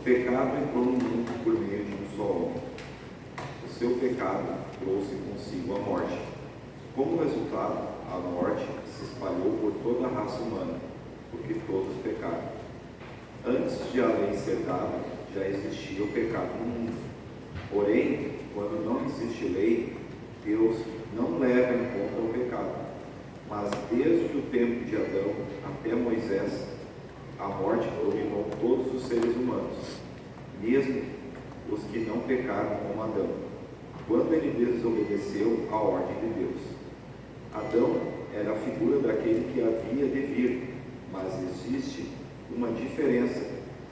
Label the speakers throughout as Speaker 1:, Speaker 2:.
Speaker 1: pecado entrou no mundo por meio de um só homem. O seu pecado trouxe consigo a morte. Como resultado, a morte se espalhou por toda a raça humana, porque todos pecaram. Antes de a lei ser dada, já existia o pecado no mundo. Porém, quando não existe lei, Deus não leva em conta o pecado. Mas desde o tempo de Adão até Moisés, a morte dominou todos os seres humanos, mesmo os que não pecaram como Adão, quando ele desobedeceu à ordem de Deus. Adão era a figura daquele que havia de vir, mas existe uma diferença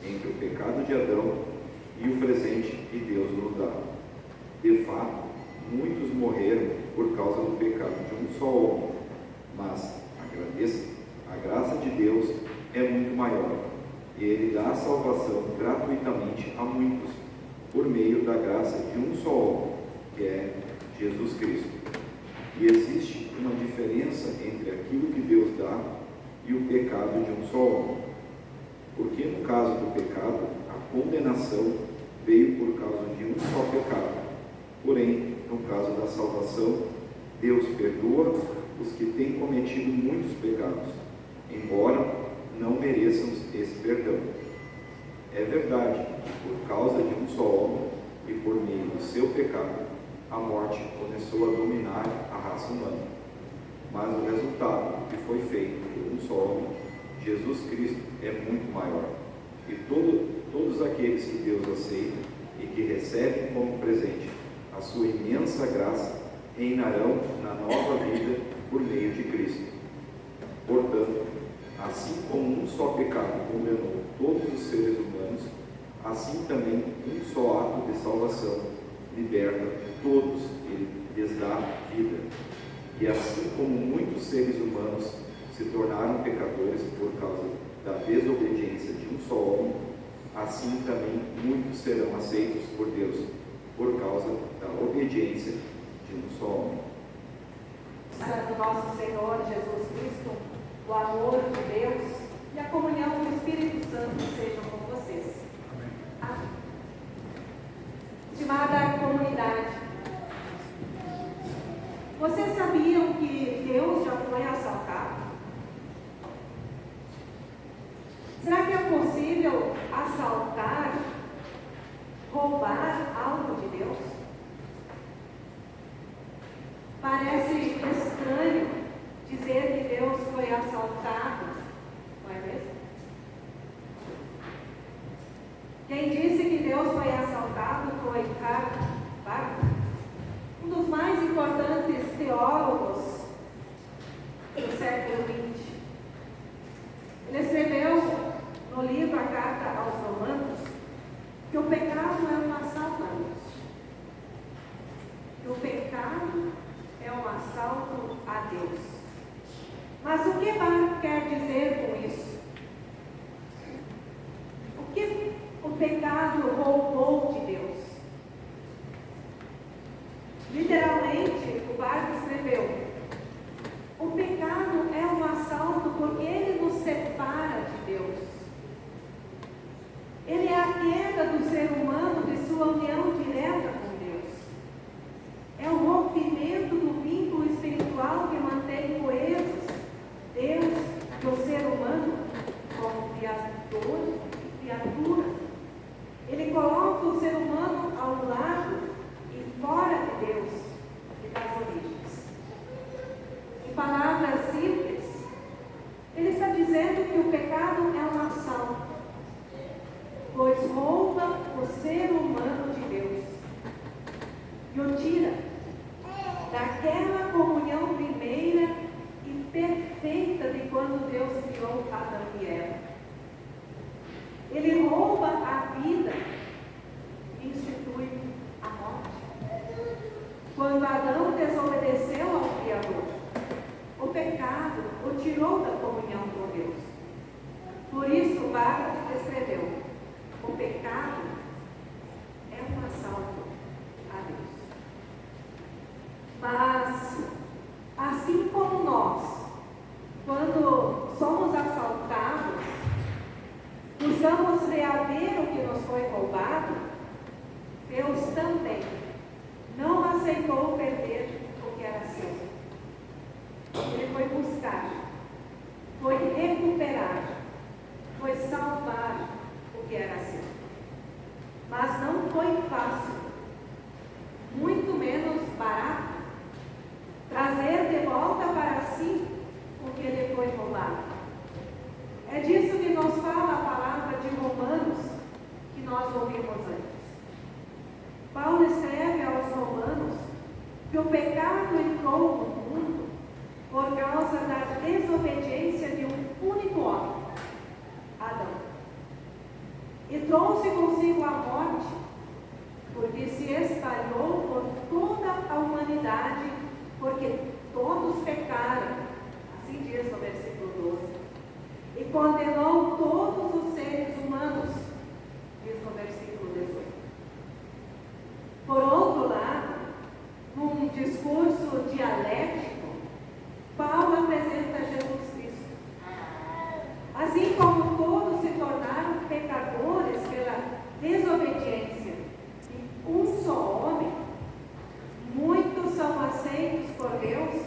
Speaker 1: entre o pecado de Adão e o presente que Deus nos dá. De fato, muitos morreram por causa do pecado de um só homem, mas a graça de Deus é muito maior, e Ele dá a salvação gratuitamente a muitos, por meio da graça de um só homem, que é Jesus Cristo. E existe uma diferença entre aquilo que Deus dá e o pecado de um só homem. Porque no caso do pecado, a condenação veio por causa de um só pecado. Porém, no caso da salvação, Deus perdoa os que têm cometido muitos pecados, embora não mereçam esse perdão. É verdade que por causa de um só homem e por meio do seu pecado, a morte começou a dominar a raça humana. Mas o resultado que foi feito por um só homem, Jesus Cristo, é muito maior. E todos aqueles que Deus aceita e que recebem como presente a sua imensa graça, reinarão na nova vida por meio de Cristo. Portanto, assim como um só pecado condenou todos os seres humanos, assim também um só ato de salvação liberta todos e lhes dá vida. E assim como muitos seres humanos se tornaram pecadores por causa da desobediência de um só homem, assim também muitos serão aceitos por Deus por causa da obediência de um só homem.
Speaker 2: Do nosso Senhor Jesus Cristo, o amor de Deus e a comunhão do Espírito Santo sejam com vocês. Amém. Estimada comunidade, vocês sabiam que Deus já foi assaltado? Será que é possível assaltar, roubar algo de Deus? Parece estranho dizer que Deus foi assaltado, não é mesmo? Quem disse que Deus foi assaltado foi Karl Barth, um dos mais importantes teólogos do século XX. Ele escreveu no livro A Carta aos Romanos que o pecado é um assalto a Deus. Que o pecado é um assalto a Deus. Mas o que Barth quer dizer com isso? O que o pecado roubou de Deus? Literalmente, o Barth escreveu: o pecado é um assalto porque ele nos separa de Deus. Ele é a queda do ser humano de sua união direta com Deus. É o rompimento do vínculo espiritual que mantém coesos Deus e o ser humano como criador e criatura. Ele coloca o ser humano ao lado e fora de Deus e das origens. Em palavras simples, ele está dizendo que o pecado é um assalto, pois rouba o ser humano de Deus e o tira daquela comunhão primeira e perfeita de quando Deus criou Adão e Eva. Ele rouba a vida e institui a morte. Quando Adão desobedeceu ao Criador, o pecado o tirou da comunhão com Deus. Por isso, Barth escreveu: o pecado é um assalto a Deus. Mas, assim como nós, quando somos assaltados, nos buscamos reaver o que nos foi roubado, Deus também não aceitou perder o que era seu. Ele foi buscar, foi recuperar, foi salvar o que era seu. Mas não foi fácil, muito menos barato, trazer de volta para si o que lhe foi roubado. É disso que nos fala a palavra de Romanos, que nós ouvimos antes. Paulo escreve aos Romanos que o pecado entrou no mundo por causa da desobediência de um único homem, Adão. E trouxe consigo a morte, porque se espalhou por toda a humanidade, porque todos pecaram, assim diz no versículo 12, e condenou todos os seres humanos, diz no versículo 18. Por outro lado, num discurso dialético, Paulo apresenta Jesus Cristo. Assim como todos se tornaram pecadores pela desobediência de um só homem, muitos são aceitos por Deus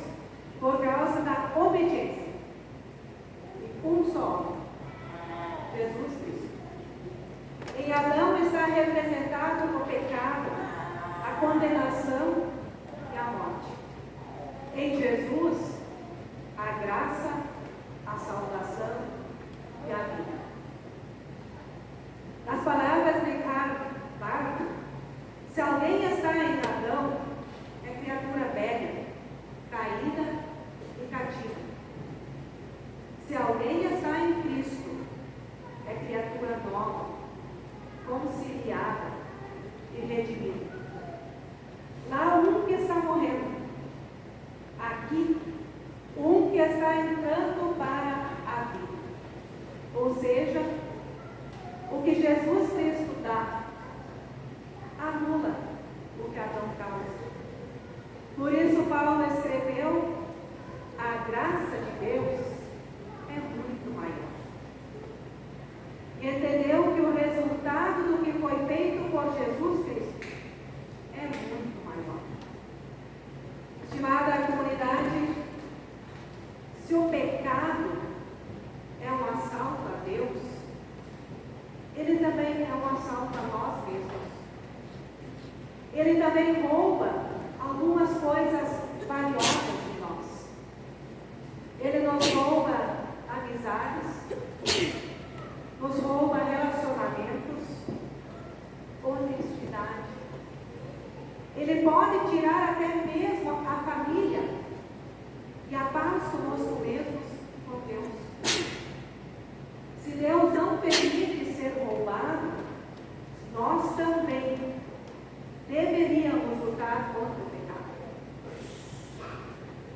Speaker 2: por causa da obediência de um só homem, Jesus Cristo. Em Adão está representado o pecado, a condenação e a morte. Em Jesus, a graça, a salvação e a vida. Nas palavras de Karl Barth, se alguém está em Adão, é criatura velha, caída e cativa. Se alguém está em Cristo, é criatura nova, conciliada e redimida. Lá um que está morrendo, aqui um que está entrando para a vida. Ou seja, o que Jesus Cristo dá anula o que Adão causa. Por isso Paulo escreveu: a graça de Deus é muito maior. Entendeu que o resultado do que foi feito por Jesus Cristo é muito maior. Estimada comunidade, se o pecado é um assalto a Deus, ele também é um assalto a nós mesmos. Ele também rouba algumas coisas valiosas de nós. Ele nos rouba amizades, nos rouba relacionamentos, honestidade. Ele pode tirar até mesmo a família e a paz conosco mesmos com Deus. Se Deus não permite ser roubado, nós também deveríamos lutar contra o pecado.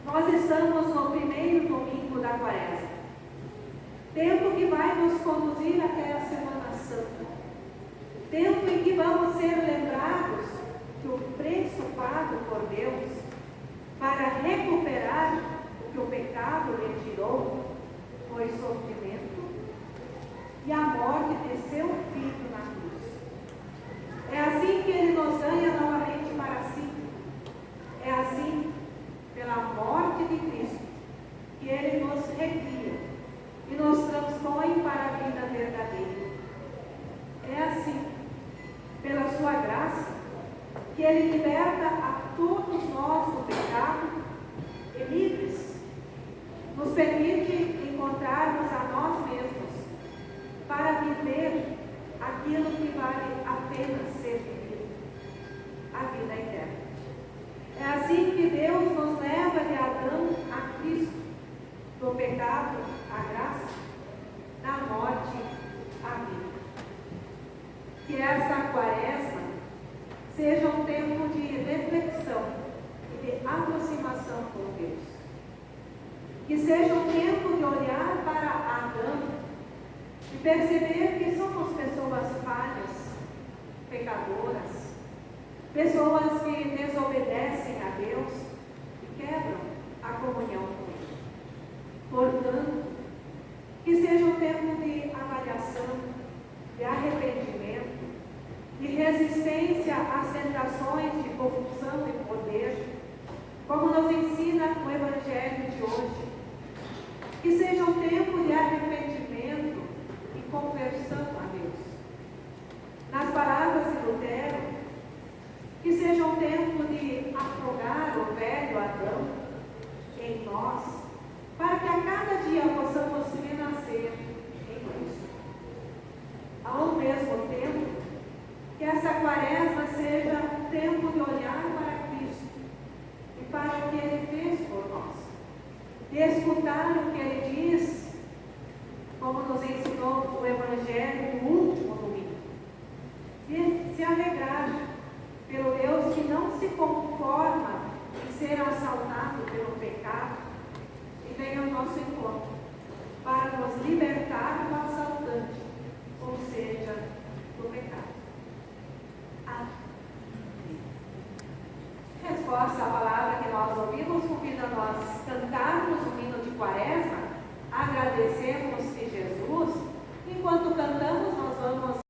Speaker 2: Nós estamos no primeiro domingo da Quaresma, tempo que vai nos conduzir até a Semana Santa, tempo em que vamos ser lembrados que o preço pago por Deus para recuperar o que o pecado lhe tirou foi sofrimento e a morte de seu filho na cruz. É assim que ele nos ganha novamente para si. É assim, pela morte de Cristo, que ele nos recria e nos transpõe para a vida verdadeira. É assim, pela sua graça, que ele liberta a todos nós do pecado e livres, nos permite encontrarmos a nós mesmos para viver aquilo que vale a pena ser vivido, a vida eterna. É assim que Deus nos leva de Adão a Cristo, do pecado à graça, da morte à vida. Que esta Quaresma seja um tempo de reflexão e de aproximação com Deus. Que seja um tempo de olhar para Adão e perceber que somos pessoas falhas, pecadoras, pessoas que desobedecem a Deus e quebram a comunhão com Ele. Portanto, que seja um tempo de avaliação, afogar o velho Adão em nós, para que a cada dia possamos renascer em Cristo. Ao mesmo tempo, que essa quaresma seja um tempo de olhar para Cristo e para o que Ele fez por nós, de escutar o que Ele diz, como nos ensinou o Evangelho no último domingo, de se alegrar pelo Deus que não se conforma em ser assaltado pelo pecado e vem ao nosso encontro para nos libertar do assaltante, ou seja, do pecado. Resposta à palavra que nós ouvimos